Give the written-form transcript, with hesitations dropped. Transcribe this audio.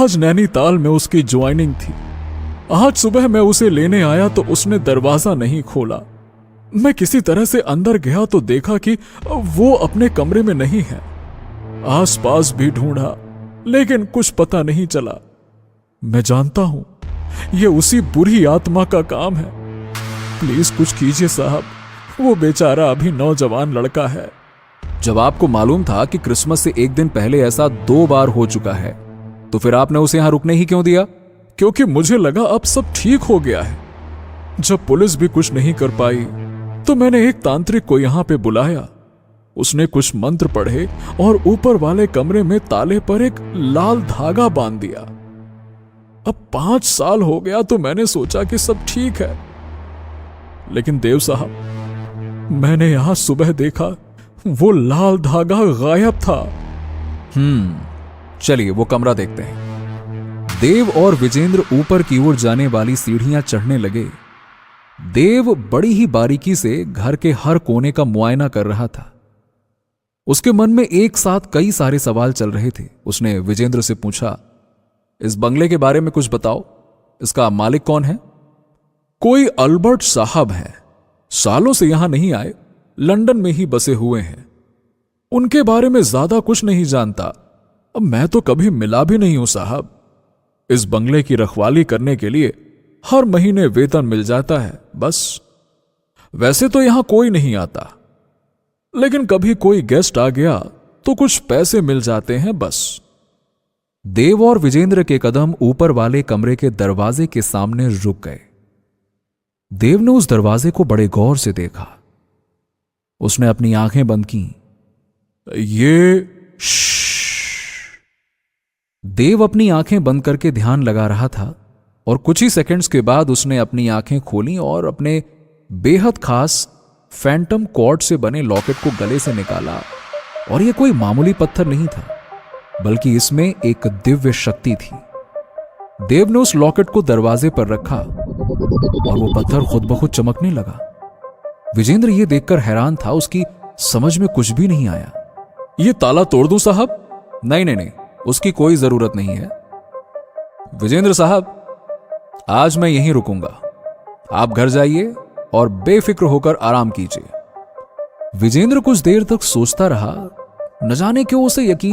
आज नैनीताल में उसकी ज्वाइनिंग थी। आज सुबह मैं उसे लेने आया तो उसने दरवाजा नहीं खोला। मैं किसी तरह से अंदर गया तो देखा कि वो अपने कमरे में नहीं है। आसपास भी ढूंढा लेकिन कुछ पता नहीं चला। मैं जानता हूं ये उसी बुरी आत्मा का काम है। प्लीज कुछ कीजिए साहब, वो बेचारा अभी नौजवान लड़का है। जब आपको मालूम था कि क्रिसमस से एक दिन पहले ऐसा 2 बार हो चुका है, तो फिर आपने उसे यहां रुकने ही क्यों दिया? क्योंकि मुझे लगा अब सब ठीक हो गया है। जब पुलिस भी कुछ नहीं कर पाई तो मैंने एक तांत्रिक को यहां पे बुलाया। उसने कुछ मंत्र पढ़े और ऊपर वाले कमरे में ताले पर एक लाल धागा बांध दिया। अब 5 साल हो गया तो मैंने सोचा कि सब ठीक है, लेकिन देव साहब मैंने यहां सुबह देखा वो लाल धागा गायब था। चलिए वो कमरा देखते हैं। देव और विजेंद्र ऊपर की ओर जाने वाली सीढ़ियां चढ़ने लगे। देव बड़ी ही बारीकी से घर के हर कोने का मुआयना कर रहा था। उसके मन में एक साथ कई सारे सवाल चल रहे थे। उसने विजेंद्र से पूछा, इस बंगले के बारे में कुछ बताओ, इसका मालिक कौन है? कोई अल्बर्ट साहब हैं, सालों से यहां नहीं आए, लंदन में ही बसे हुए हैं। उनके बारे में ज्यादा कुछ नहीं जानता। अब मैं तो कभी मिला भी नहीं हूं साहब। इस बंगले की रखवाली करने के लिए हर महीने वेतन मिल जाता है बस। वैसे तो यहां कोई नहीं आता, लेकिन कभी कोई गेस्ट आ गया तो कुछ पैसे मिल जाते हैं बस। देव और विजेंद्र के कदम ऊपर वाले कमरे के दरवाजे के सामने रुक गए। देव ने उस दरवाजे को बड़े गौर से देखा। उसने अपनी आंखें बंद की। ये देव अपनी आंखें बंद करके ध्यान लगा रहा था और कुछ ही सेकंड्स के बाद उसने अपनी आंखें खोली और अपने बेहद खास फैंटम कॉर्ड से बने लॉकेट को गले से निकाला। और यह कोई मामूली पत्थर नहीं था, बल्कि इसमें एक दिव्य शक्ति थी। देव ने उस लॉकेट को दरवाजे पर रखा और वो पत्थर खुद ब खुद चमकने लगा। विजेंद्र यह देखकर हैरान था, उसकी समझ में कुछ भी नहीं आया। ये ताला तोड़ दूं साहब? नहीं, उसकी कोई जरूरत नहीं है। विजेंद्र साहब, आज मैं यहीं रुकूंगा। आप घर जाइए और बेफिक्र होकर आराम कीजिए। विजेंद्र कुछ देर तक सोचता रहा। न जाने क्यों उसे यकीन